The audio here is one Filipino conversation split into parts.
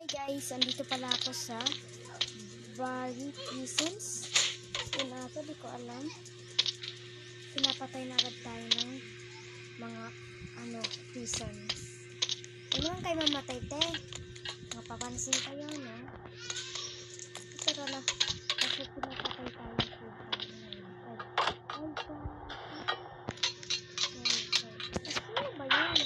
Guys, andito pala ako sa Barry Prisons. Yun ata, di ko alam. Pinapatay na agad tayo ng mga prisons. Ano lang kayo mamatay, te? Mapapansin kayo, no? Pero na, kasi pinapatay tayo sa ano ba yun?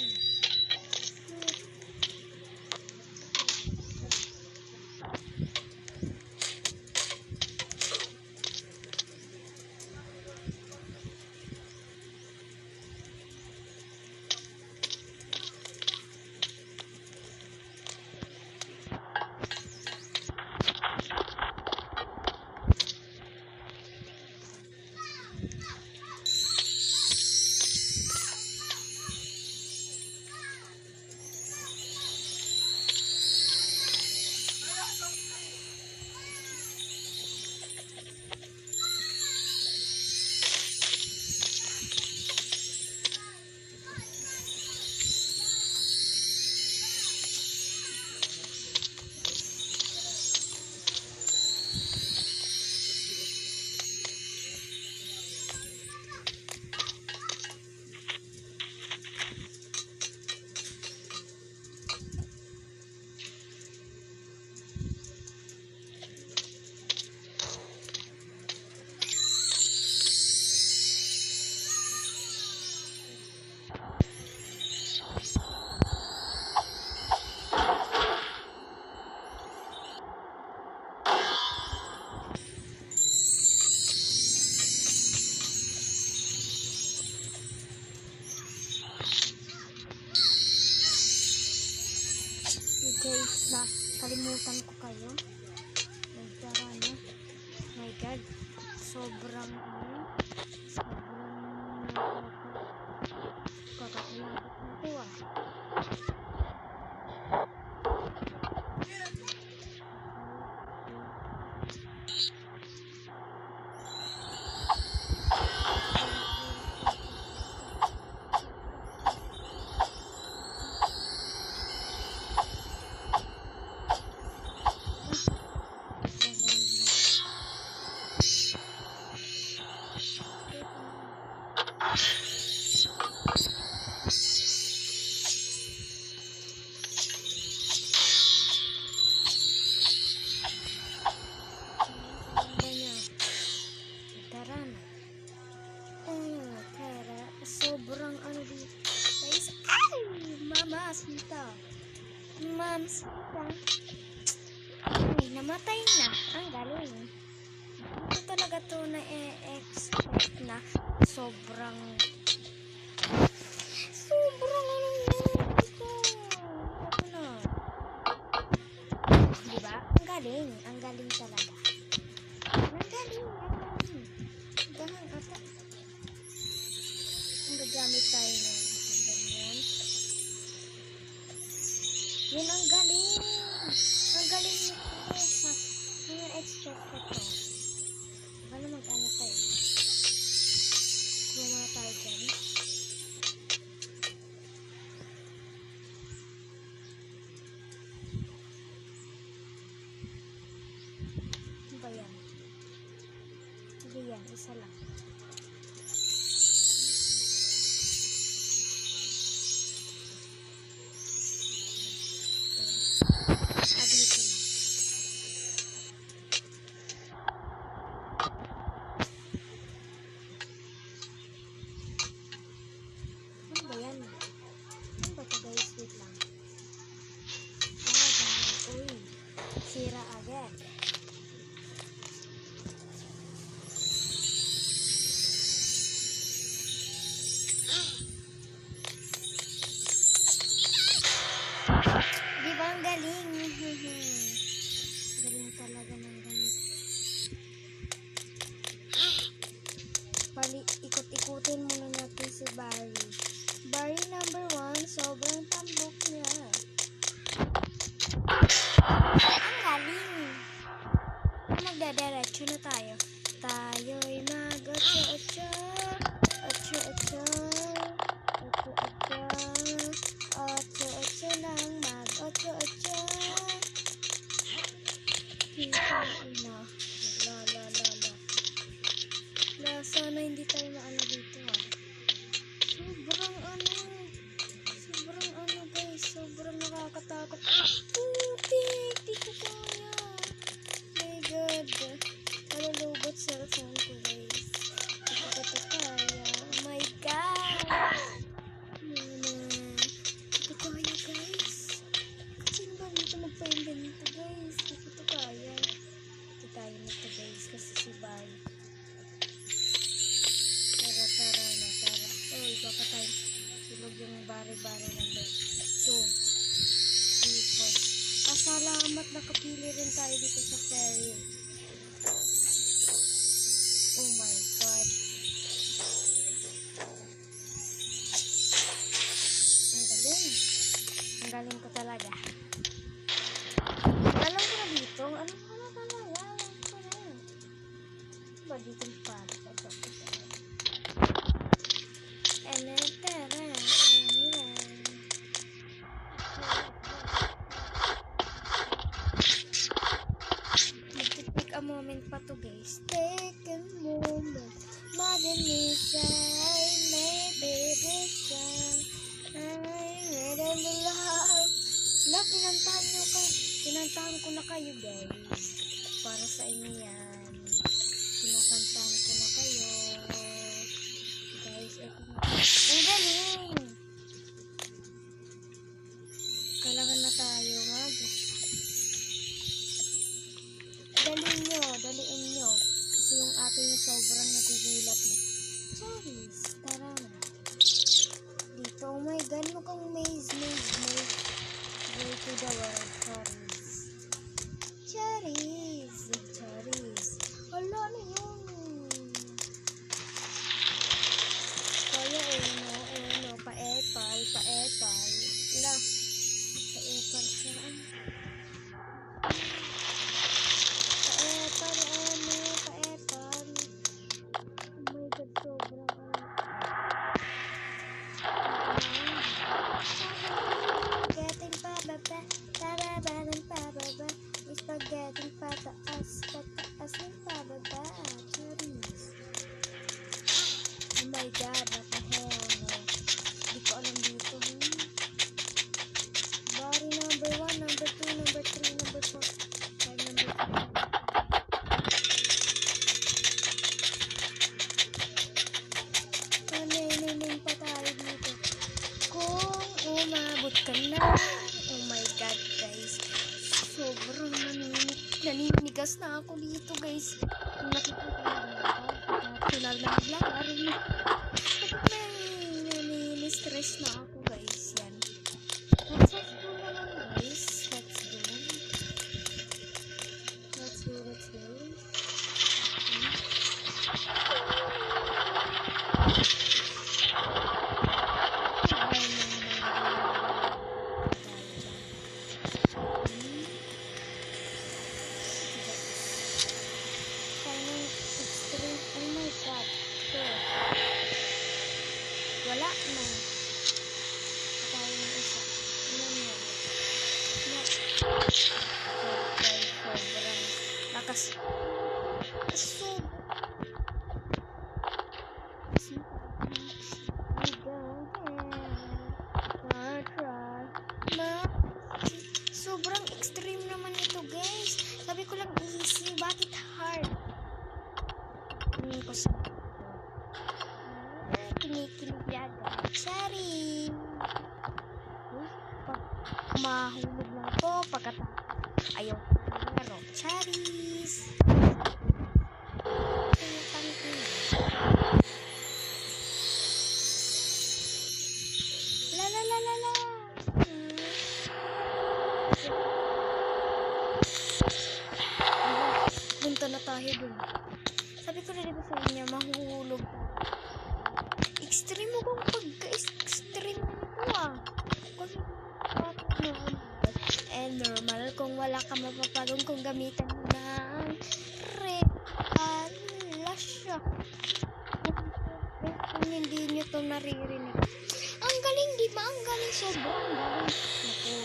Guys, nakalimutan ko kayo. Nagtara na. My God. Sobrang kakakilabot na ito ah. Sobrang dito guys. Ay! Mamacita. Ay, namatay na. Ang galing. Ito talaga to na expect na sobrang diba? Ang galing talaga. Ang galing. Ganun ata. Gagamit tayo ng ganyan. Yun ang galing. Ang galing nito. Ano expect ko to? Baka mag-ano tayo. Gumana tayo dyan. Ano ba yan? Sige yan, isa lang. Sira agad. Diba ang galing? Galing talaga ng gamit. Ikot-ikutin muna natin si Barry. Barry number 1, sobrang tambok niya. Ang galing. Ina. La, sana hindi tayo maano dito ah. Sobrang ano guys, sobrang nakakatakot. Putik, di ko kaya. My God. Malulubot sa phone ko guys. Di ko ito kaya. Oh my God. Di ko kaya guys. Sino ba dito magpa-invento guys? Di ko ito kaya. Di tayo nito guys kasi si Bay. Tara na. Uy, baka tayo silog yung bari-bari number 2, 3, 4. Salamat nakapili rin tayo dito sa ferry. Oh my God. Ang galing ko talaga. Alam ko na dito. Alam ko na talaga. Ba dito yung pala? Take a moment pa to guys. Take a moment. Maganisa. I may be this one. I made a love. Love, pinantahan ko na kayo guys. Para sa inyo yan. Pinakantahan ko na kayo. Guys, ito na. Ang galing! Kailangan na tayo daliin nyo. Kasi yung ating sobrang nagugulat na. Charis, tara na. Dito, oh my God, mukhang maze. Go to the world, Charis. Wala na yun. Kaya pa-epal. La, pa-epal saan? Pa-epal. Oh my God, sobrang Getting pababa. Spaghetti pataas ng pababa. Charis. Oh my God, what the hell, no? Di ko alam dito, Bari number 1, number 2, number 3, number 4, 5, number 5. Nanay pa tayo dito. Kung umabot ka na. Oh my God, guys. Sobrang naninigas na ako dito, guys. Nakikita ko na naglalaro na. Stress na ako guys. Yan. Let's go naman guys. Let's go. Oh my God. Wala na. Tayo ng isa. Sobrang lakas. Sobrang extreme naman ito guys. Sabi ko lang easy. Bakit hard? Tingin ko sa kinikilig yaga. Sorry. Pag mahulog lang to, pagkatapos ayaw ko laro. Charis. La. Punta na tayo dun. Sabi ko na diba sa inyo, mahuhulog. Extreme mo kung pagka-extreme mo And normal kung wala ka mapapagong kung gamitan mo ng repalasyon. Kung hindi nyo to naririnig. Ang galing, di ba? Ang galing, sobrang galing. Naku.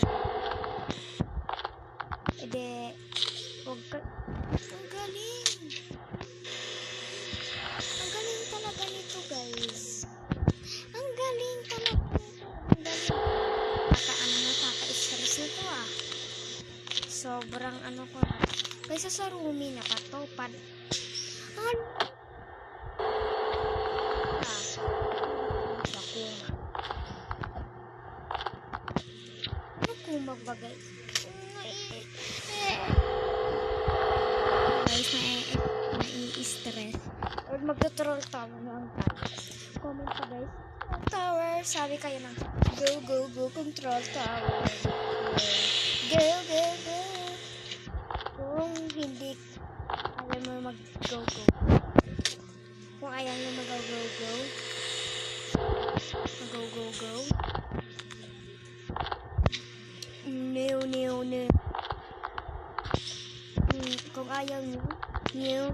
Ede, Huwag ka... Ang galing! Ang galing talaga nito, guys. Ang galing talaga nito. Ang galing. Nakaka-stress nito, ah. Sobrang ano ko na. Kaysa sa Rumi, nakatopad. Ang... Sa kuma. Ano kuma ba, guys? Guys, nai-stress. Or magtutroll tower na ang tower. Comment pa, guys. Tower, sabi kayo ng go, go, go, control tower. Go, go, go. Kung hindi ayaw mo mag-go, go. Kung ayaw mo mag-go, go. Mag-go, go, go. No, no, no. Kung ayaw nyo, nyo.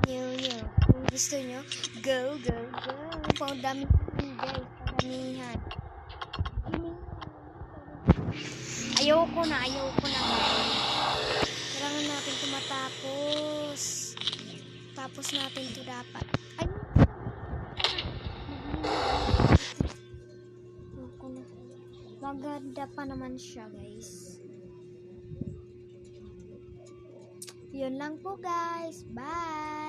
Kung gusto nyo, go, go, go. Pandamihan, guys. Pandamihan. Ayoko na, guys. Kailangan natin tumatapos. Tapos natin to dapat. Ay! Ayoko na. Maganda pa naman siya, guys. Yun lang po, guys. Bye!